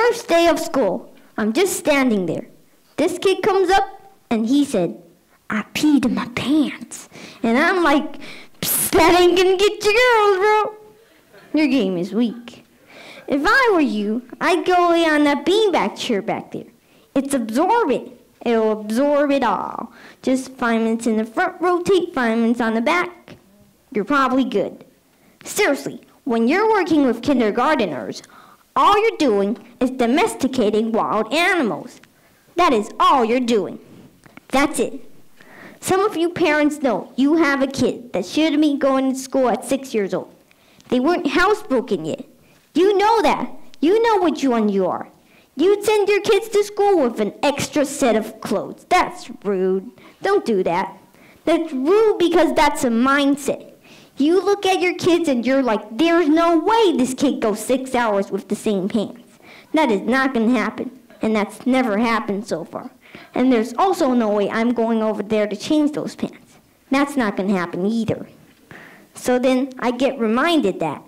first day of school, I'm just standing there. This kid comes up and he said, "I peed in my pants." And I'm like, that ain't gonna get you girls, bro. Your game is weak. If I were you, I'd go lay on that beanbag chair back there. It's absorbent. It'll absorb it all. Just 5 minutes in the front, rotate 5 minutes on the back. You're probably good. Seriously, when you're working with kindergarteners, all you're doing is domesticating wild animals. That is all you're doing. That's it. Some of you parents know you have a kid that should have been going to school at 6 years old. They weren't housebroken yet. You know that. You know which one you are. You'd send your kids to school with an extra set of clothes. That's rude. Don't do that. That's rude because that's a mindset. You look at your kids and you're like, there's no way this kid goes 6 hours with the same pants. That is not going to happen. And that's never happened so far. And there's also no way I'm going over there to change those pants. That's not going to happen either. So then I get reminded that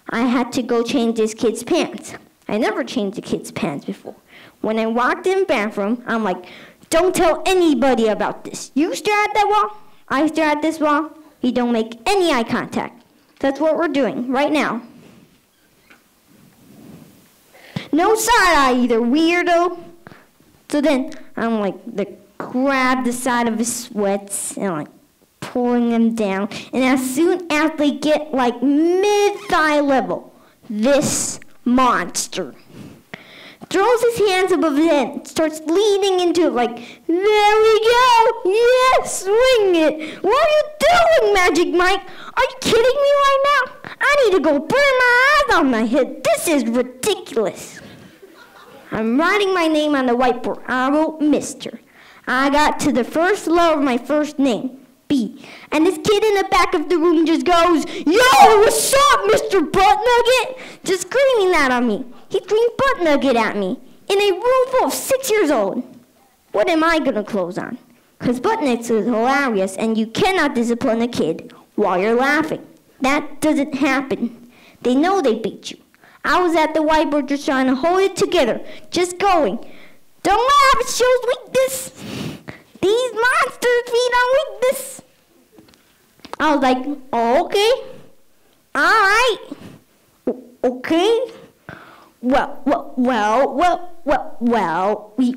I had to go change this kid's pants. I never changed a kid's pants before. When I walked in the bathroom, I'm like, don't tell anybody about this. You stare at that wall, I stare at this wall. We don't make any eye contact. That's what we're doing right now. No side eye either, weirdo. So then I'm like, grab the side of his sweats and like pulling them down. And as soon as they get like mid-thigh level, this monster throws his hands above his head, starts leaning into it like, there we go, yes, swing it. What are you doing, Magic Mike? Are you kidding me right now? I need to go burn my eyes on my head. This is ridiculous. I'm writing my name on the whiteboard. I wrote Mr. I got to the first letter of my first name, B. And this kid in the back of the room just goes, yo, what's up, Mr. Butt Nugget? Just screaming that on me. He screamed Butt Nugget at me in a room full of 6 years old. What am I going to close on? Because Butt Nuggets is hilarious, and you cannot discipline a kid while you're laughing. That doesn't happen. They know they beat you. I was at the whiteboard just trying to hold it together, just going, don't laugh, it shows weakness. These monsters feed on weakness. I was like, oh, okay, all right, okay. Well, we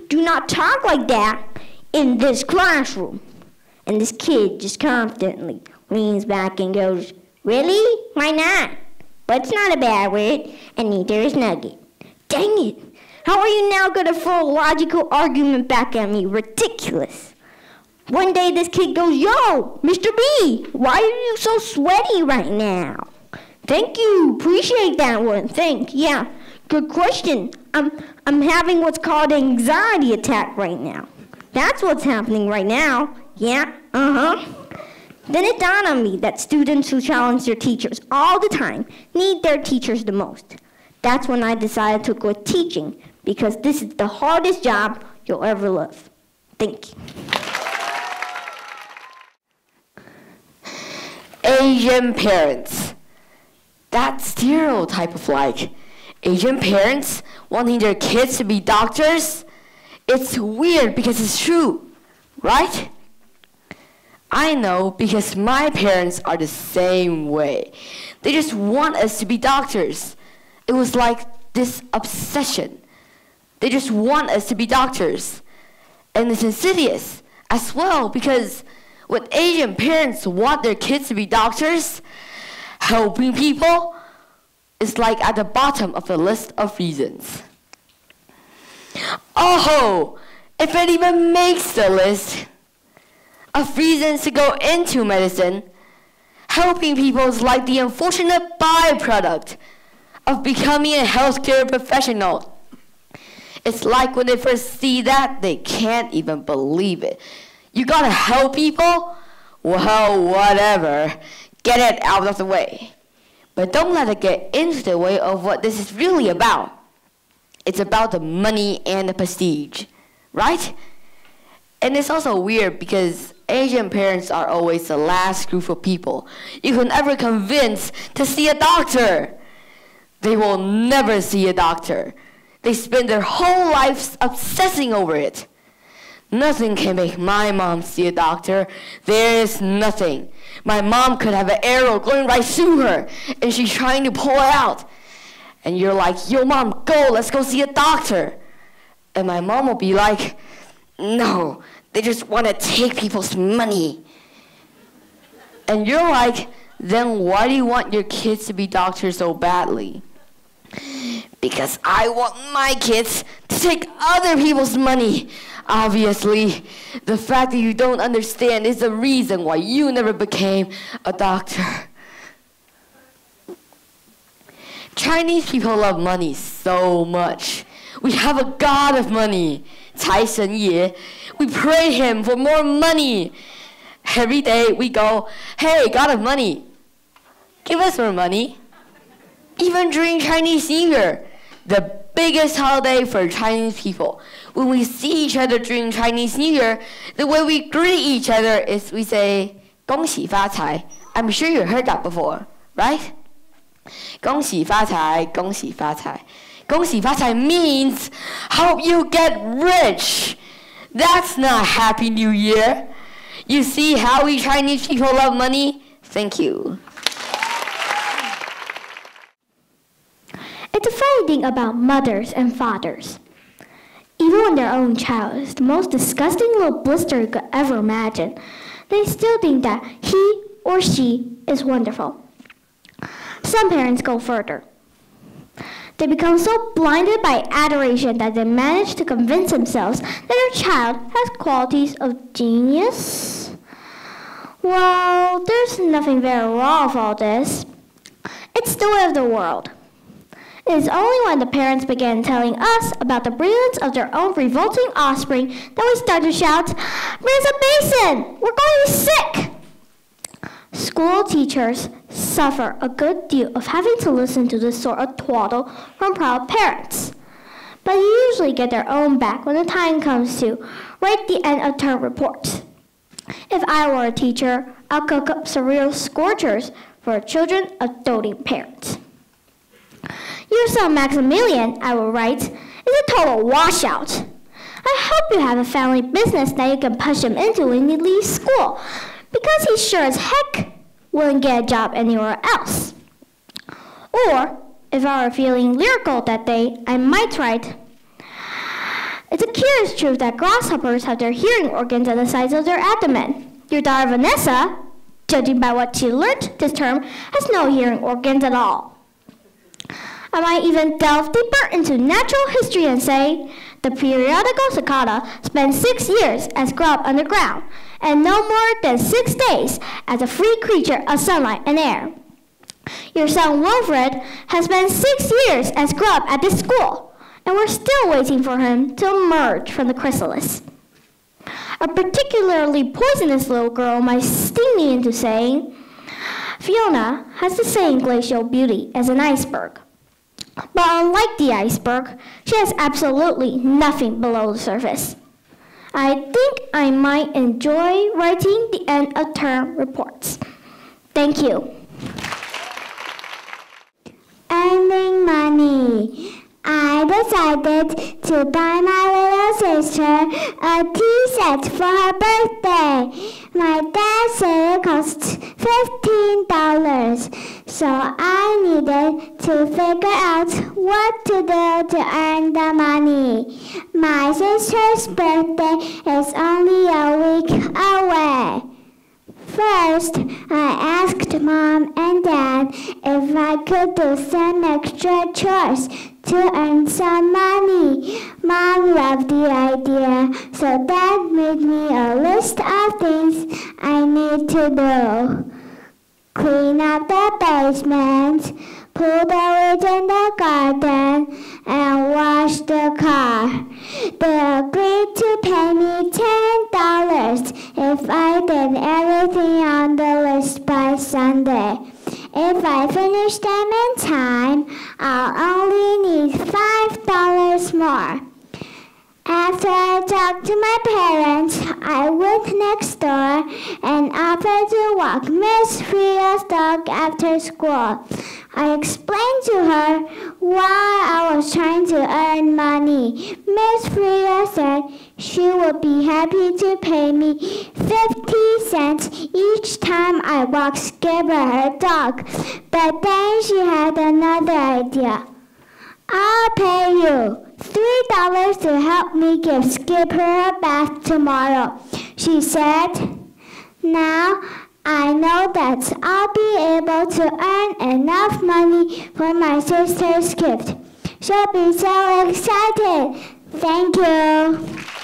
do not talk like that in this classroom. And this kid just confidently leans back and goes, really? Why not? But's not a bad word, and neither is nugget. Dang it. How are you now going to throw a logical argument back at me? Ridiculous. One day this kid goes, yo, Mr. B, why are you so sweaty right now? Thank you. Appreciate that one. Thanks. Yeah. Good question. I'm having what's called an anxiety attack right now. That's what's happening right now. Yeah. Then it dawned on me that students who challenge their teachers all the time need their teachers the most. That's when I decided to quit teaching, because this is the hardest job you'll ever love. Thank you. Asian parents. That stereotype of like Asian parents wanting their kids to be doctors, it's weird because it's true, right? I know because my parents are the same way. They just want us to be doctors. It was like this obsession. They just want us to be doctors. And it's insidious as well because when Asian parents want their kids to be doctors, helping people is like at the bottom of the list of reasons. Oh, if it even makes the list of reasons to go into medicine, helping people is like the unfortunate byproduct of becoming a healthcare professional. It's like when they first see that, they can't even believe it. You gotta help people? Well, whatever. Get it out of the way. But don't let it get into the way of what this is really about. It's about the money and the prestige, right? And it's also weird because Asian parents are always the last group of people you can ever convince to see a doctor. They will never see a doctor. They spend their whole lives obsessing over it. Nothing can make my mom see a doctor. There is nothing. My mom could have an arrow going right through her, and she's trying to pull it out. And you're like, yo, Mom, go, let's go see a doctor. And my mom will be like, no, they just want to take people's money. And you're like, then why do you want your kids to be doctors so badly? Because I want my kids to take other people's money. Obviously, the fact that you don't understand is the reason why you never became a doctor. Chinese people love money so much. We have a god of money, 财神爷. We pray him for more money. Every day we go, hey, god of money, give us more money. Even during Chinese New Year, the biggest holiday for Chinese people. When we see each other during Chinese New Year, the way we greet each other is we say, 恭喜发财. I'm sure you heard that before, right? 恭喜发财, 恭喜发财. 恭喜发财 means hope you get rich. That's not Happy New Year. You see how we Chinese people love money? Thank you. It's a funny thing about mothers and fathers. Even when their own child is the most disgusting little blister you could ever imagine, they still think that he or she is wonderful. Some parents go further. They become so blinded by adoration that they manage to convince themselves that their child has qualities of genius. Well, there's nothing very wrong with all this. It's the way of the world. It is only when the parents began telling us about the brilliance of their own revolting offspring that we start to shout, "Bring us a basin! We're going to be sick!" School teachers suffer a good deal of having to listen to this sort of twaddle from proud parents. But they usually get their own back when the time comes to write the end of term reports. If I were a teacher, I'll cook up some real scorchers for children of doting parents. Your son Maximilian, I will write, is a total washout. I hope you have a family business that you can push him into when he leaves school, because he sure as heck wouldn't get a job anywhere else. Or, if I were feeling lyrical that day, I might write, it's a curious truth that grasshoppers have their hearing organs at the sides of their abdomen. Your daughter Vanessa, judging by what she learned this term, has no hearing organs at all. I might even delve deeper into natural history and say, the periodical cicada spent 6 years as grub underground, and no more than 6 days as a free creature of sunlight and air. Your son Wilfred has spent 6 years as grub at this school, and we're still waiting for him to emerge from the chrysalis. A particularly poisonous little girl might sting me into saying, Fiona has the same glacial beauty as an iceberg. But unlike the iceberg, she has absolutely nothing below the surface. I think I might enjoy writing the end of term reports. Thank you. Earning money. I decided to buy my little sister a tea set for her birthday. My dad said it cost $15, so I needed to figure out what to do to earn the money. My sister's birthday is only a week away. First, I asked Mom and Dad if I could do some extra chores to earn some money. Mom loved the idea, so Dad made me a list of things I need to do. Clean up the basement, pull the weeds in the garden, and wash the car. They agreed to pay me $10 if I did everything on the list by Sunday. If I finish them in time, I'll only need $5 more. After I talked to my parents, I went next door and offered to walk Miss Frida's dog after school. I explained to her why I was trying to earn money. Miss Frida said she would be happy to pay me 50 cents each time I walk Skipper, her dog. But then she had another idea. I'll pay you $3 to help me give Skipper a bath tomorrow, she said. Now I know that I'll be able to earn enough money for my sister's gift. She'll be so excited. Thank you.